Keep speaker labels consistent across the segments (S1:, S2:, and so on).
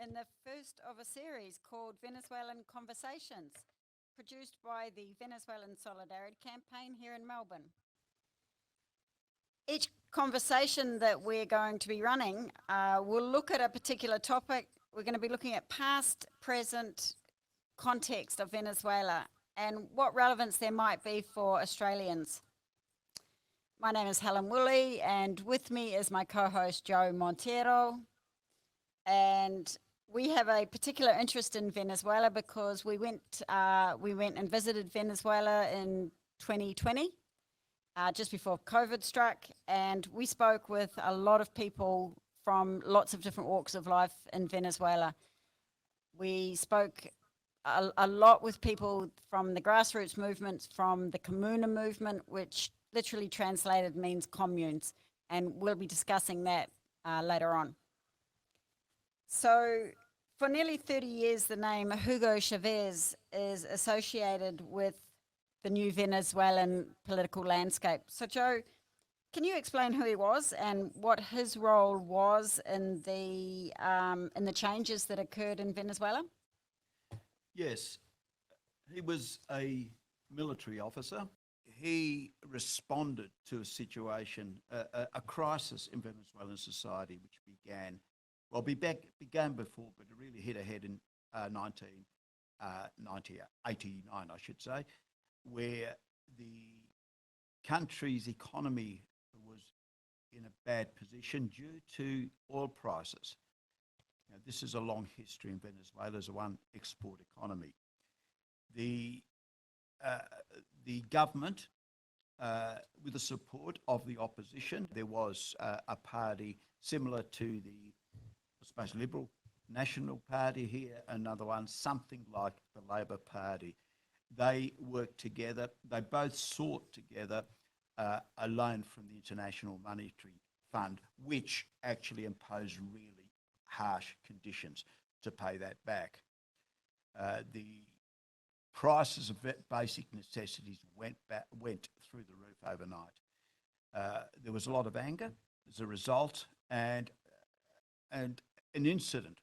S1: in the first of a series called Venezuelan Conversations, produced by the Venezuelan Solidarity Campaign here in Melbourne. Each conversation that we're going to be running will look at a particular topic. We're going to be looking at past, present context of Venezuela and what relevance there might be for Australians. My name is Helen Woolley, and with me is my co-host Joe Montero. And we have a particular interest in Venezuela because we went and visited Venezuela in 2020, just before COVID struck, and we spoke with a lot of people from lots of different walks of life in Venezuela. We spoke a lot with people from the grassroots movements, from the Comuna movement, which literally translated means communes, and we'll be discussing that later on. So for nearly 30 years, the name Hugo Chavez is associated with the new Venezuelan political landscape. So Joe, can you explain who he was and what his role was in the changes that occurred in Venezuela?
S2: Yes, he was a military officer. He responded to a situation, a crisis in Venezuelan society, which began before, but it really hit ahead in 1989, I should say, where the country's economy was in a bad position due to oil prices. Now, this is a long history in Venezuela as a one export economy. The government, with the support of the opposition, there was a party similar to the, I suppose, Liberal National Party here, another one, something like the Labor Party. They worked together. They both sought together a loan from the International Monetary Fund, which actually imposed really harsh conditions to pay that back. The prices of basic necessities went through the roof overnight. There was a lot of anger as a result, and an incident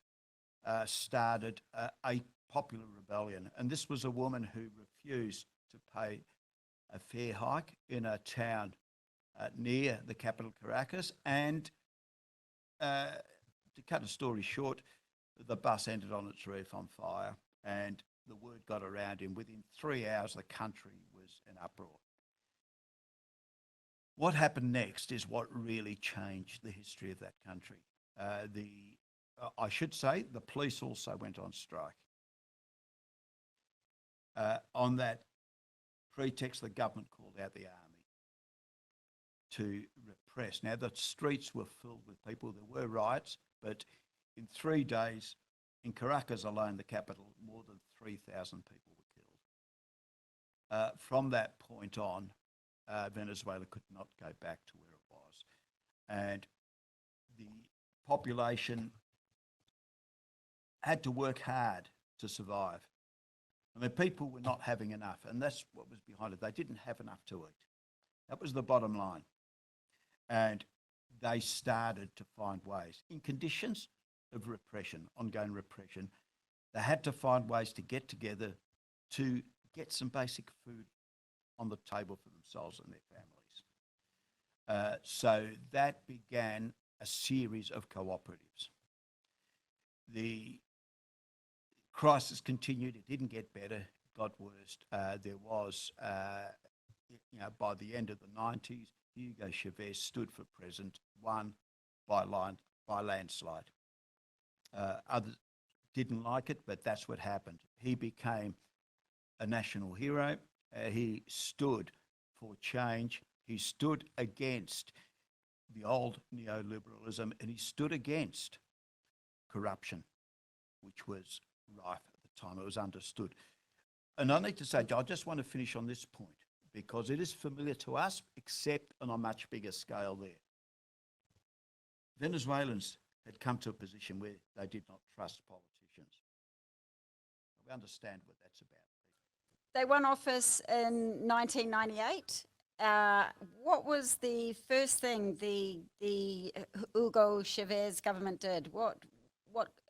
S2: started a popular rebellion. And this was a woman who refused to pay a fare hike in a town near the capital, Caracas. And to cut a story short, the bus ended on its roof on fire, and the word got around, and within 3 hours, the country was in uproar. What happened next is what really changed the history of that country. I should say the police also went on strike. On that pretext, the government called out the army to repress. Now, the streets were filled with people. There were riots, but in 3 days, in Caracas alone, the capital, more than 3,000 people were killed. From that point on, Venezuela could not go back to where it was. And the population had to work hard to survive. I mean, people were not having enough, and that's what was behind it. They didn't have enough to eat. That was the bottom line. And they started to find ways, in conditions of repression, ongoing repression, they had to find ways to get together to get some basic food on the table for themselves and their families. So that began a series of cooperatives. The crisis continued. It didn't get better. It got worse. There was, by the end of the 90s, Hugo Chavez stood for president, won by landslide. Others didn't like it, but that's what happened. He became a national hero. He stood for change. He stood against the old neoliberalism, and he stood against corruption, which was rife at the time. It was understood. And I need to say, I just want to finish on this point because it is familiar to us, except on a much bigger scale there. Venezuelans had come to a position where they did not trust politicians. We understand what that's about.
S1: They won office in 1998. What was the first thing the Hugo Chavez government did? What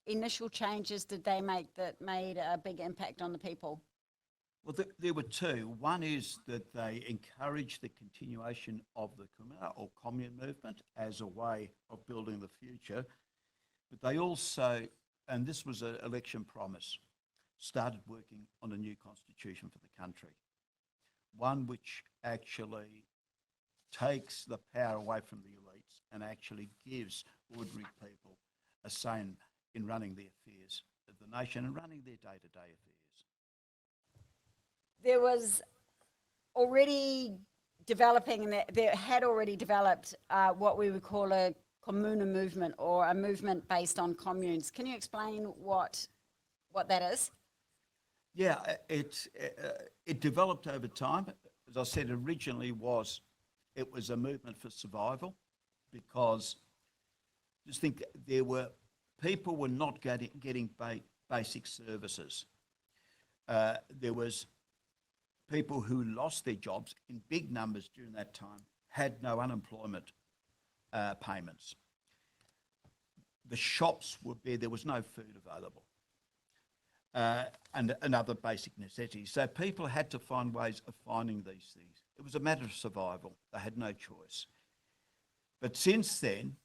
S1: initial changes did they make that made a big impact on the people?
S2: Well, there were two. One is that they encouraged the continuation of the Kumara or commune movement as a way of building the future. But they also, and this was an election promise, started working on a new constitution for the country. One which actually takes the power away from the elites and actually gives ordinary people a say in running the affairs of the nation and running their day-to-day affairs.
S1: There was already developing, there had already developed what we would call a comuna movement, or a movement based on communes. Can you explain what that is?
S2: Yeah, it developed over time. As I said, originally it was a movement for survival, because just think people were not getting basic services. There was people who lost their jobs in big numbers during that time, had no unemployment payments. The shops were bare, there was no food available, and other basic necessities. So people had to find ways of finding these things. It was a matter of survival. They had no choice. But since then,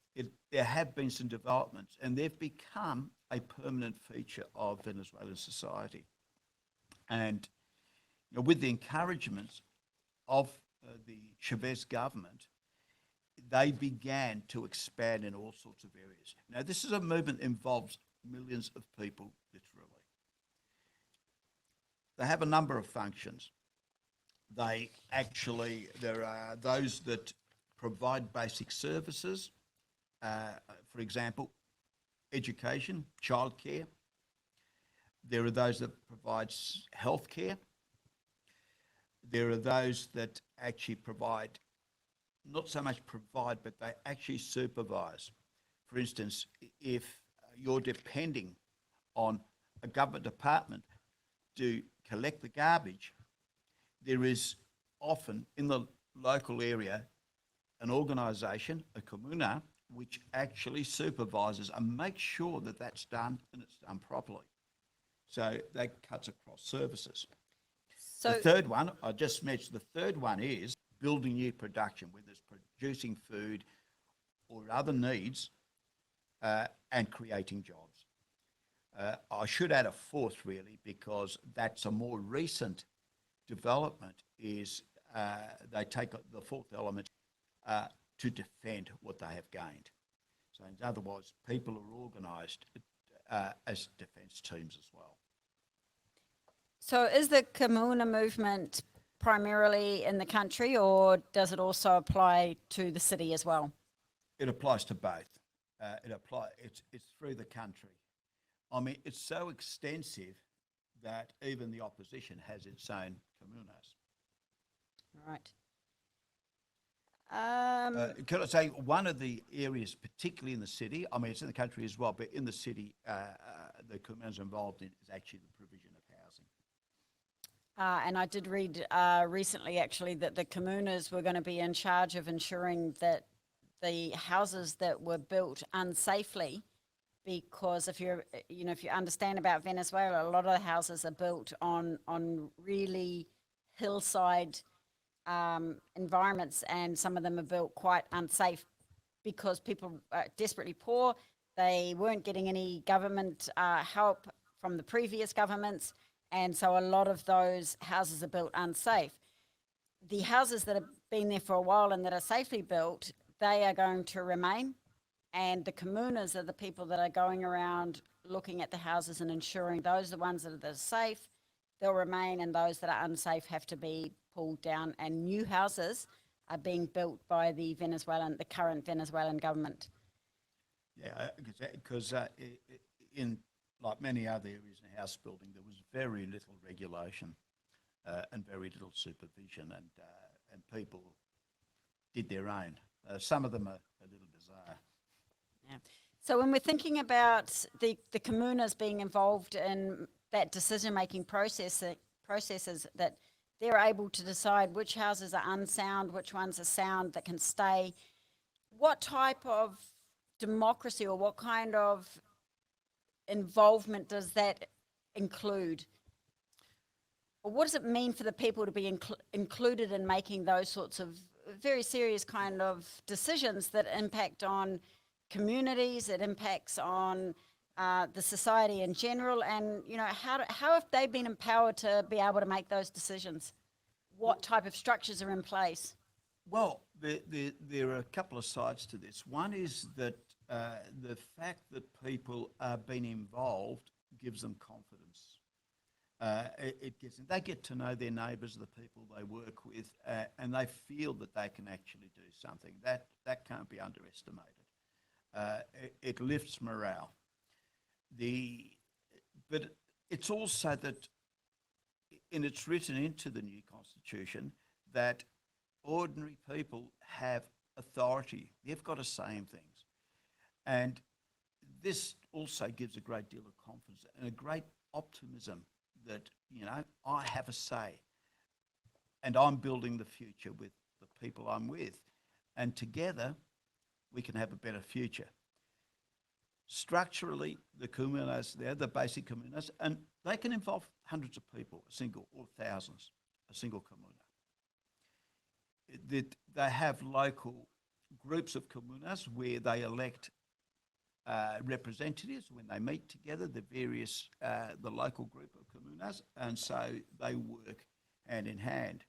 S2: there have been some developments, and they've become a permanent feature of Venezuelan society. And with the encouragements of the Chavez government, they began to expand in all sorts of areas. Now, this is a movement that involves millions of people, literally. They have a number of functions. There are those that provide basic services, for example, education, childcare. There are those that provide healthcare. There are those that actually provide, not so much provide, but they actually supervise. For instance, if you're depending on a government department to collect the garbage, there is often in the local area an organisation, a comuna, which actually supervises and makes sure that that's done and it's done properly. So that cuts across services.
S1: So
S2: The third one, I just mentioned, the third one is building new production, whether it's producing food or other needs, and creating jobs. I should add a fourth, really, because that's a more recent development, is they take the fourth element to defend what they have gained. So in other words, people are organised as defence teams as well.
S1: So is the comuna movement primarily in the country, or does it also apply to the city as well?
S2: It applies to both. It's through the country. I mean, it's so extensive that even the opposition has its own comunas.
S1: Right.
S2: Can I say one of the areas, particularly in the city, I mean, it's in the country as well, but in the city, the comunas involved in is actually the provision of housing.
S1: And I did read recently, actually, that the comunas were going to be in charge of ensuring that the houses that were built unsafely, because if you understand about Venezuela, a lot of the houses are built on really hillside environments, and some of them are built quite unsafe because people are desperately poor. They weren't getting any government help from the previous governments, and so a lot of those houses are built unsafe. The houses that have been there for a while and that are safely built, they are going to remain, and the comunas are the people that are going around looking at the houses and ensuring those are the ones that are safe, they'll remain, and those that are unsafe have to be pulled down, and new houses are being built by the current Venezuelan government.
S2: Yeah, because in like many other areas in house building, there was very little regulation and very little supervision, and people did their own. Some of them are a little bizarre.
S1: Yeah. So when we're thinking about the comunas being involved in that decision-making processes, that they're able to decide which houses are unsound, which ones are sound that can stay, what type of democracy or what kind of involvement does that include? Or what does it mean for the people to be included in making those sorts of very serious kind of decisions that impact on communities, it impacts on the society in general, and how have they been empowered to be able to make those decisions? What type of structures are in place?
S2: Well, there are a couple of sides to this. One is that the fact that people are being involved gives them confidence. They get to know their neighbours, the people they work with, and they feel that they can actually do something. That can't be underestimated. It lifts morale. But it's also that, and it's written into the new constitution, that ordinary people have authority. They've got a say in things. And this also gives a great deal of confidence and a great optimism that, I have a say and I'm building the future with the people I'm with. And together we can have a better future. Structurally, the comunas, they're the basic comunas, and they can involve hundreds of people, or thousands, a single comuna. They have local groups of comunas where they elect representatives when they meet together, the local group of comunas, and so they work hand in hand.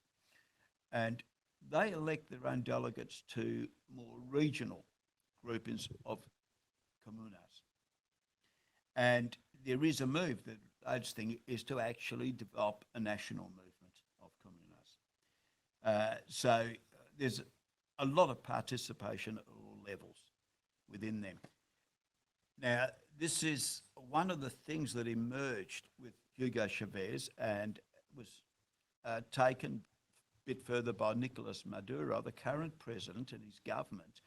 S2: And they elect their own delegates to more regional groupings of comunas. And there is a move, the latest thing is to actually develop a national movement of comunas. So there's a lot of participation at all levels within them. Now, this is one of the things that emerged with Hugo Chavez and was taken a bit further by Nicolas Maduro, the current president, and his government,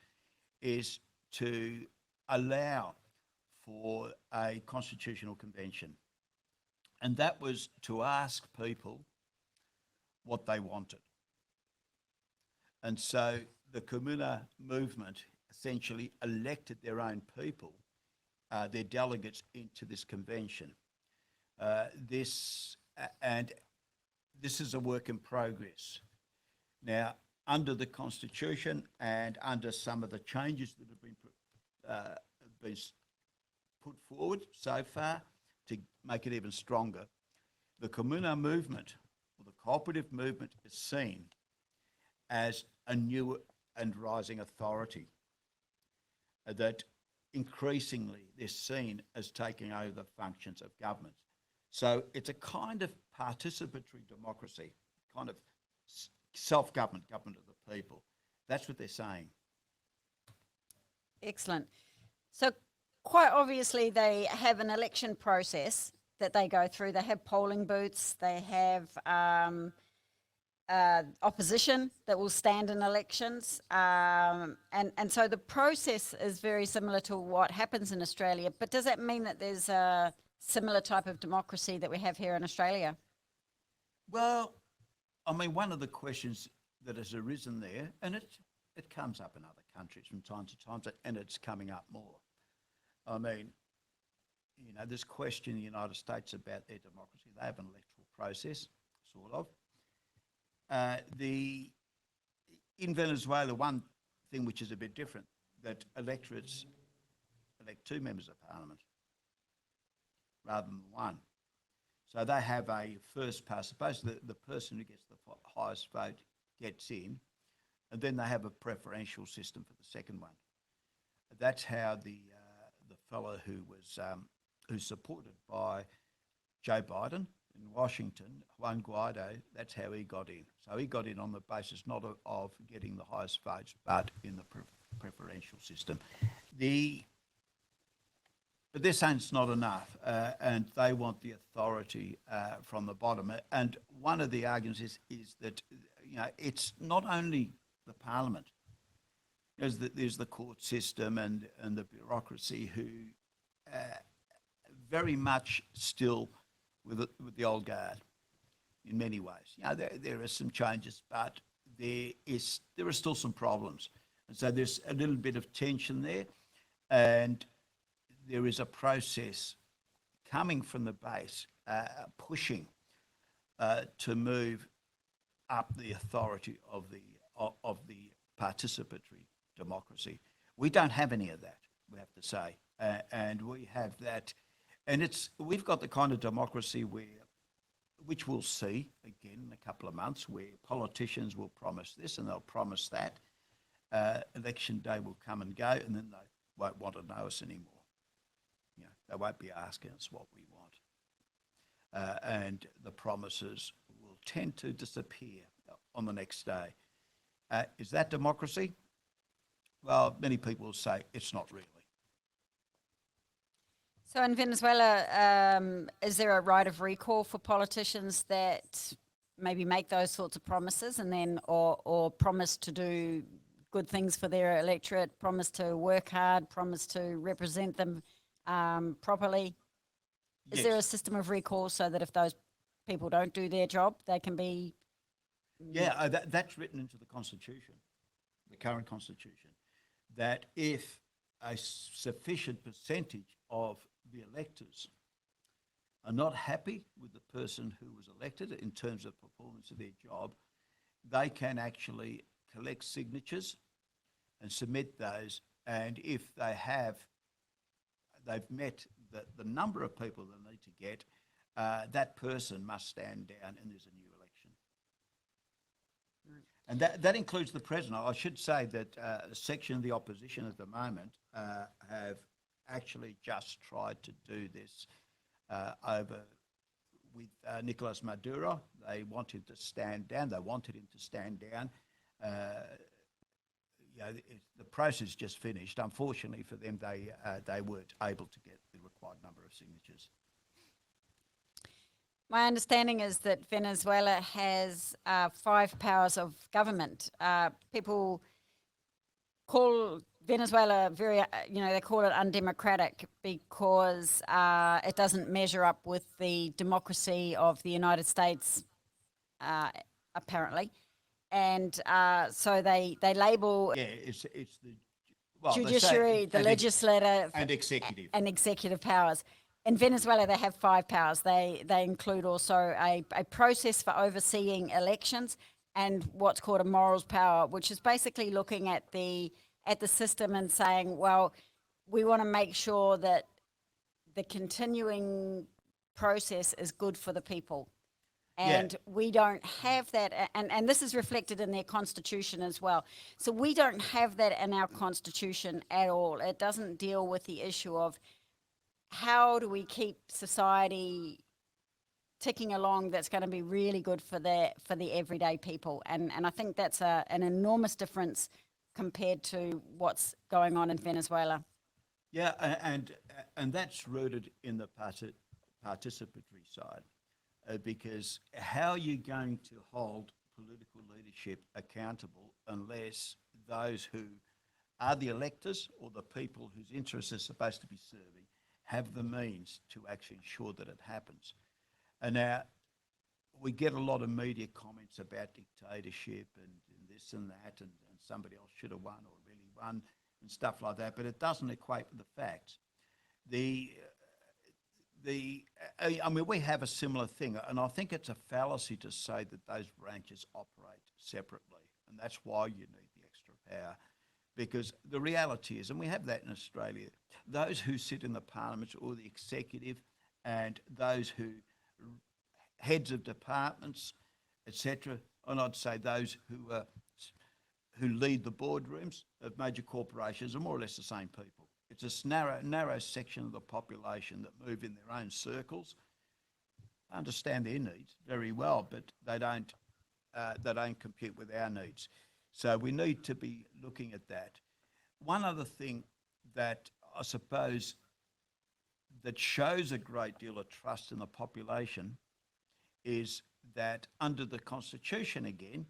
S2: is to allow for a constitutional convention. And that was to ask people what they wanted. And so the Comuna movement essentially elected their own people, their delegates, into this convention. This is a work in progress. Now, under the Constitution and under some of the changes that have been put forward so far to make it even stronger, the Comuna movement, or the cooperative movement, is seen as a new and rising authority that increasingly they're seen as taking over the functions of government. So it's a kind of participatory democracy, kind of self-government, government of the people. That's what they're saying.
S1: Excellent. So quite obviously they have an election process that they go through. They have polling booths, they have opposition that will stand in elections. And so the process is very similar to what happens in Australia. But does that mean that there's a similar type of democracy that we have here in Australia?
S2: Well, I mean, one of the questions that has arisen there, and it comes up in other countries from time to time, and it's coming up more. I mean, this question in the United States about their democracy. They have an electoral process, sort of. In Venezuela, one thing which is a bit different, that electorates elect 2 members of parliament rather than 1. So they have a first past. Suppose the person who gets the highest vote gets in, and then they have a preferential system for the second one. That's how the fellow who's supported by Joe Biden in Washington, Juan Guaido, that's how he got in. So he got in on the basis not of getting the highest votes, but in the preferential system. But they're saying it's not enough, and they want the authority from the bottom. And one of the arguments is that it's not only the parliament. There's the court system and the bureaucracy who very much still with the old guard in many ways. There are some changes, but there are still some problems. And so there's a little bit of tension there, and there is a process coming from the base, pushing to move up the authority of the participatory democracy. We don't have any of that, we have to say, and we have that, and we've got the kind of democracy which we'll see again in a couple of months, where politicians will promise this and they'll promise that. Election day will come and go, and then they won't want to know us anymore. You know, they won't be asking us what we want, and the promises will tend to disappear on the next day. Is that democracy? Well, many people will say it's not really.
S1: So in Venezuela, is there a right of recall for politicians that maybe make those sorts of promises and then, or promise to do good things for their electorate, promise to work hard, promise to represent them properly? Is there a system of recall so that if those people don't do their job, they can be?
S2: Yeah, that's written into the Constitution, the current Constitution, that if a sufficient percentage of the electors are not happy with the person who was elected in terms of performance of their job, they can actually collect signatures and submit those. And if they've met the number of people they need to get, that person must stand down and there's a new election. And that includes the president. I should say that a section of the opposition at the moment have actually just tried to do this over with Nicolas Maduro. They wanted to stand down. They wanted him to stand down. The process just finished. Unfortunately for them, they weren't able to get the required number of signatures.
S1: My understanding is that Venezuela has 5 powers of government. People call Venezuela they call it undemocratic because it doesn't measure up with the democracy of the United States, apparently. And so they label
S2: it's the
S1: judiciary, the legislative,
S2: and executive
S1: powers. In Venezuela, they have 5 powers. They include also a process for overseeing elections and what's called a morals power, which is basically looking at the system and saying, well, we want to make sure that the continuing process is good for the people. And we don't have that, and this is reflected in their constitution as well. So we don't have that in our constitution at all. It doesn't deal with the issue of how do we keep society ticking along that's going to be really good for the everyday people. And I think that's an enormous difference compared to what's going on in Venezuela.
S2: Yeah, and that's rooted in the participatory side. Because how are you going to hold political leadership accountable unless those who are the electors or the people whose interests are supposed to be serving have the means to actually ensure that it happens? And now we get a lot of media comments about dictatorship and this and that, and somebody else should have won or really won and stuff like that, but it doesn't equate with the facts. We have a similar thing, and I think it's a fallacy to say that those branches operate separately, and that's why you need the extra power, because the reality is, and we have that in Australia, those who sit in the parliaments or the executive and those who heads of departments, etc., and I'd say those who lead the boardrooms of major corporations are more or less the same people. It's a narrow section of the population that move in their own circles, understand their needs very well, but they don't compute with our needs. So we need to be looking at that. One other thing that I suppose that shows a great deal of trust in the population is that under the Constitution again,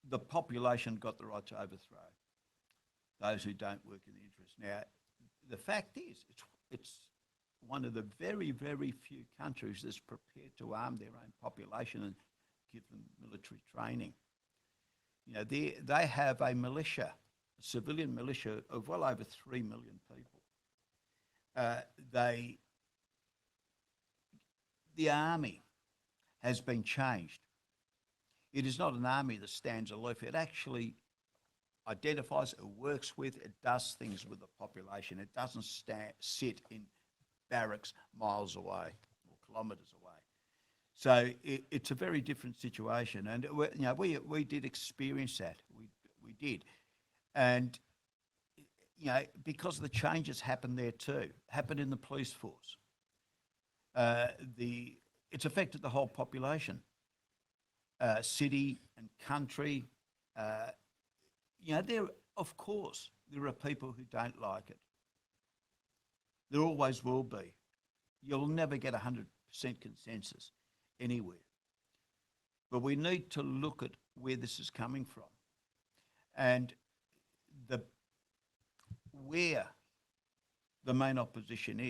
S2: the population got the right to overthrow those who don't work in the interest. Now, the fact is, it's one of the very, very few countries that's prepared to arm their own population and give them military training. You know, they have a militia, a civilian militia of well over 3 million people. Uh, they, the army has been changed. It is not an army that stands aloof. It actually identifies, it works with, it does things with the population. It doesn't sit in barracks miles away or kilometres away. So it's a very different situation, and we did experience that. We did, and because the changes happened there too, happened in the police force. It's affected the whole population, city and country. There, of course, there are people who don't like it. There always will be. You'll never get 100% consensus anywhere. But we need to look at where this is coming from, and where the main opposition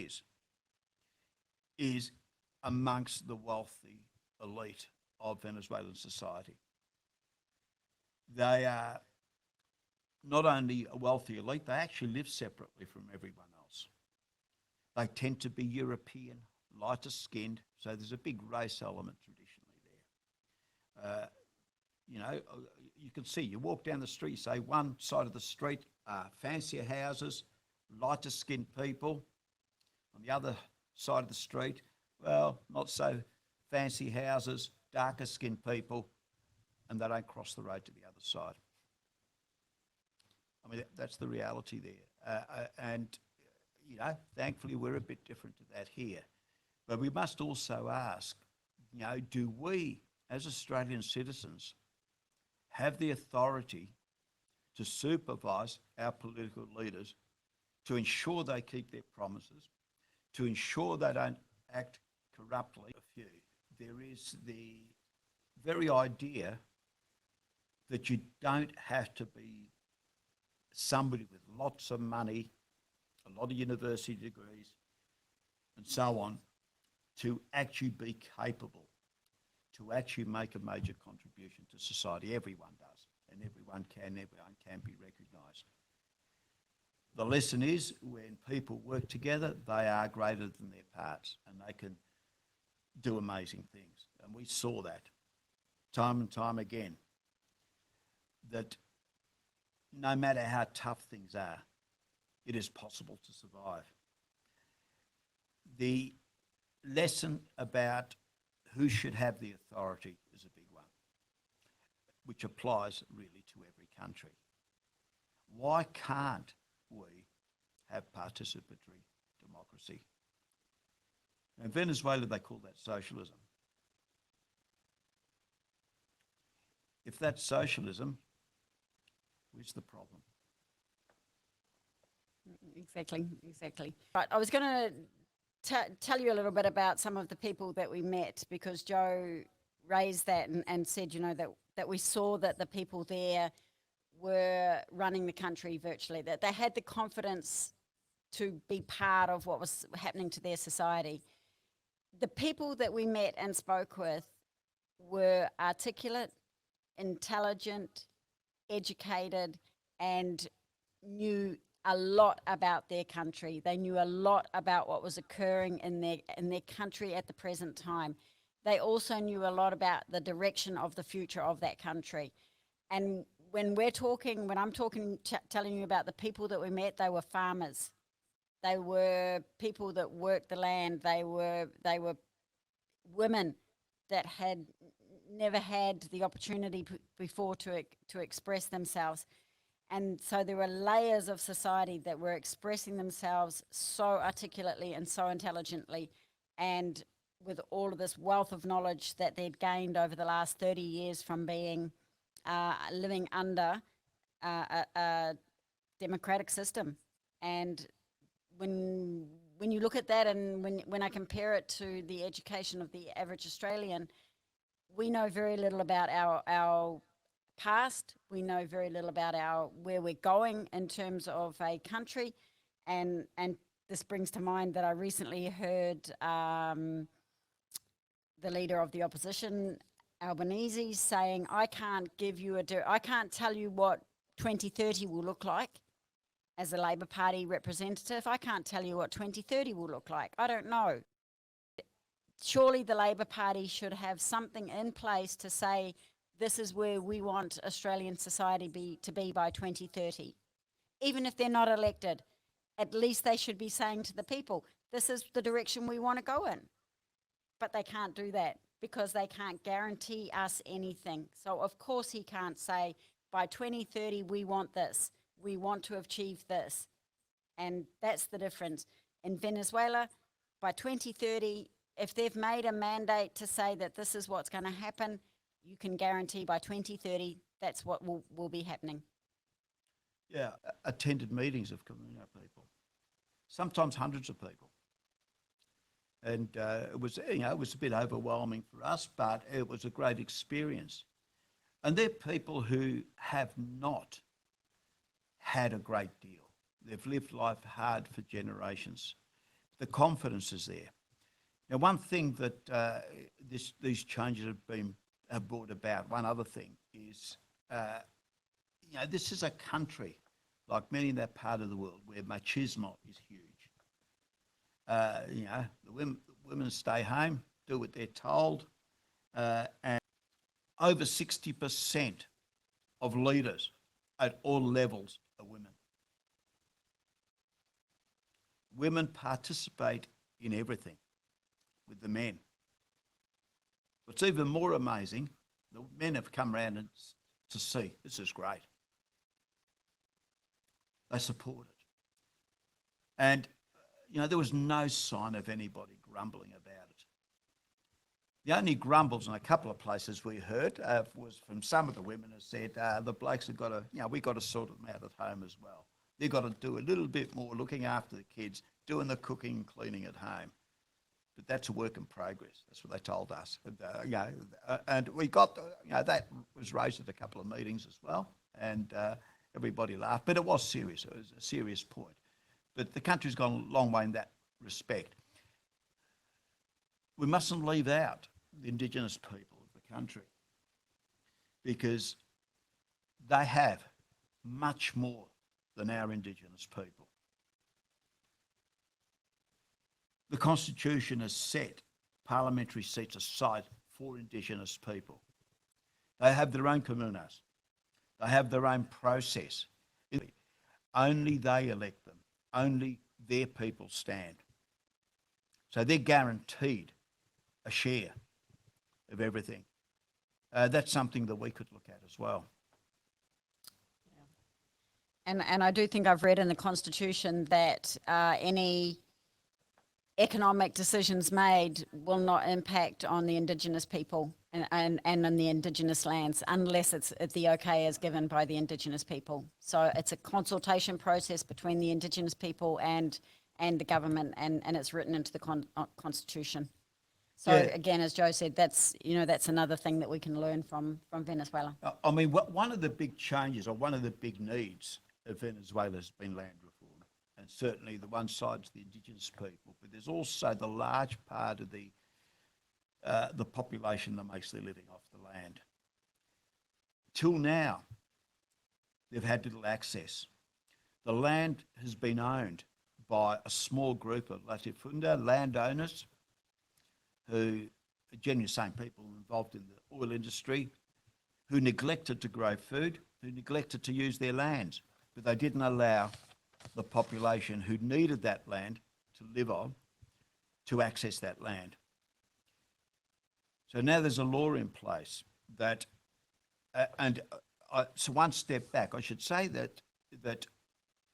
S2: is amongst the wealthy elite of Venezuelan society. They are not only a wealthy elite, they actually live separately from everyone else. They tend to be European, lighter skinned, so there's a big race element traditionally there. You can see, you walk down the street, you say one side of the street are fancier houses, lighter skinned people. On the other side of the street, well, not so fancy houses, darker skinned people, and they don't cross the road to the other side. I mean, that's the reality there. Thankfully we're a bit different to that here. But we must also ask, do we, as Australian citizens, have the authority to supervise our political leaders, to ensure they keep their promises, to ensure they don't act corruptly? A few. There is the very idea that you don't have to be somebody with lots of money, a lot of university degrees, and so on, to actually be capable, to actually make a major contribution to society. Everyone does, and everyone can be recognised. The lesson is, when people work together, they are greater than their parts, and they can do amazing things. And we saw that time and time again, that no matter how tough things are, it is possible to survive. The lesson about who should have the authority is a big one, which applies really to every country. Why can't we have participatory democracy? In Venezuela, they call that socialism. If that's socialism, where's the problem?
S1: Exactly. Right, I was going to tell you a little bit about some of the people that we met, because Joe raised that and said, that we saw that the people there were running the country virtually, that they had the confidence to be part of what was happening to their society. The people that we met and spoke with were articulate, intelligent, educated, and knew a lot about their country. They knew a lot about what was occurring in their country at the present time. They also knew a lot about the direction of the future of that country. And when I'm telling you about the people that we met, they were farmers. They were people that worked the land. They were women that had never had the opportunity before to express themselves. And so there were layers of society that were expressing themselves so articulately and so intelligently, and with all of this wealth of knowledge that they'd gained over the last 30 years from being living under a democratic system. And when you look at that, and when I compare it to the education of the average Australian, we know very little about our past. We know very little about where we're going in terms of a country, and this brings to mind that I recently heard the leader of the opposition, Albanese, saying, I can't tell you what 2030 will look like, as a Labor Party representative, I can't tell you what 2030 will look like. I don't know. Surely the Labor Party should have something in place to say this is where we want Australian society to be by 2030. Even if they're not elected, at least they should be saying to the people, this is the direction we want to go in. But they can't do that because they can't guarantee us anything. So of course he can't say, by 2030 we want this, we want to achieve this. And that's the difference. In Venezuela, by 2030, if they've made a mandate to say that this is what's going to happen, you can guarantee by 2030 that's what will be happening.
S2: Yeah, attended meetings of community people, sometimes hundreds of people. And it was a bit overwhelming for us, but it was a great experience. And they're people who have not had a great deal. They've lived life hard for generations. The confidence is there. Now, one thing that these changes have brought about, one other thing is, this is a country, like many in that part of the world, where machismo is huge. The women stay home, do what they're told, and over 60% of leaders at all levels are women. Women participate in everything with the men. What's even more amazing, the men have come around to see, this is great. They support it. And, there was no sign of anybody grumbling about it. The only grumbles in a couple of places we heard was from some of the women who said, the blokes have got to, we've got to sort them out at home as well. They've got to do a little bit more looking after the kids, doing the cooking and cleaning at home. But that's a work in progress. That's what they told us. And we got, that was raised at a couple of meetings as well. And everybody laughed. But it was serious. It was a serious point. But the country's gone a long way in that respect. We mustn't leave out the Indigenous people of the country because they have much more than our Indigenous people. The Constitution has set parliamentary seats aside for Indigenous people. They have their own comunas. They have their own process. Only they elect them. Only their people stand. So they're guaranteed a share of everything. That's something that we could look at as well.
S1: And I do think I've read in the Constitution that any economic decisions made will not impact on the Indigenous people and on the Indigenous lands unless the okay is given by the Indigenous people. So it's a consultation process between the Indigenous people and the government, and it's written into the Constitution. So again, as Joe said, that's another thing that we can learn from Venezuela.
S2: I mean, one of the big changes or one of the big needs of Venezuela has been land reform, and certainly the one side's the Indigenous people, but there's also the large part of the population that makes their living off the land. Till now, they've had little access. The land has been owned by a small group of latifunda landowners who are generally the same people involved in the oil industry, who neglected to grow food, who neglected to use their lands, but they didn't allow the population who needed that land to live on to access that land. So now there's a law in place that, so one step back, I should say that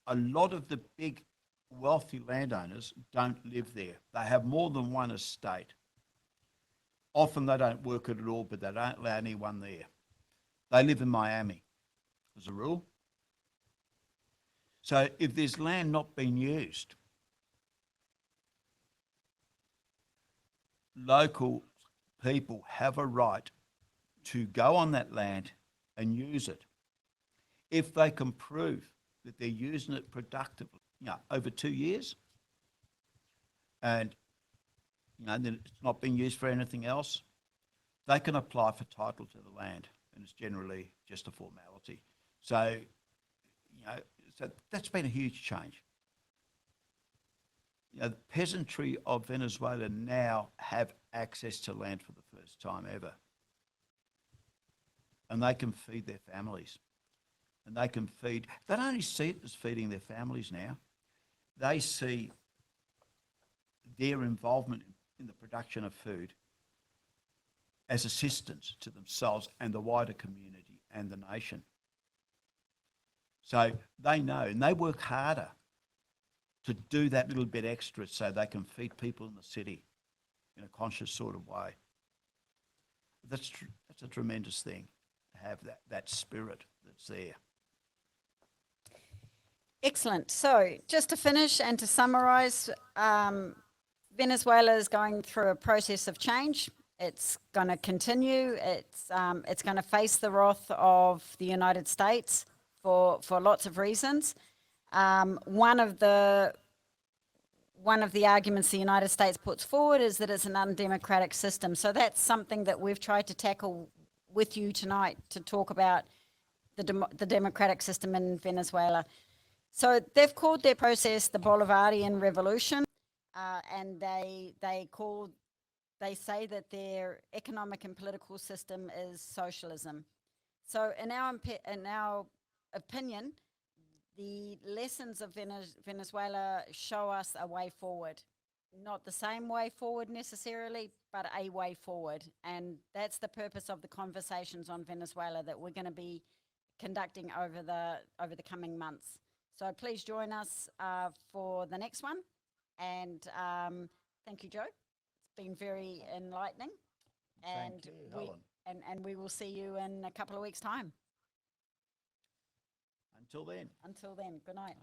S2: a lot of the big wealthy landowners don't live there. They have more than one estate. Often they don't work it at all, but they don't allow anyone there. They live in Miami as a rule. So if there's land not being used, local people have a right to go on that land and use it if they can prove that they're using it productively, over 2 years, and then it's not being used for anything else, they can apply for title to the land, and it's generally just a formality. So, So that's been a huge change. You know, the peasantry of Venezuela now have access to land for the first time ever. And they can feed their families. And they don't only see it as feeding their families now, they see their involvement in the production of food as assistance to themselves and the wider community and the nation. So they know, and they work harder to do that little bit extra so they can feed people in the city in a conscious sort of way. That's a tremendous thing, to have that spirit that's there.
S1: Excellent. So just to finish and to summarise, Venezuela is going through a process of change. It's going to continue. It's going to face the wrath of the United States for lots of reasons. One of the arguments the United States puts forward is that it's an undemocratic system. So that's something that we've tried to tackle with you tonight, to talk about the democratic system in Venezuela. So they've called their process the Bolivarian Revolution, and they say that their economic and political system is socialism. So in our opinion, the lessons of Venezuela show us a way forward. Not the same way forward necessarily, but a way forward. And that's the purpose of the conversations on Venezuela that we're going to be conducting over the coming months. So please join us for the next one. And thank you, Joe. It's been very enlightening.
S2: Thank you, Helen.
S1: And we will see you in a couple of weeks' time.
S2: Until then.
S1: Until then, good night.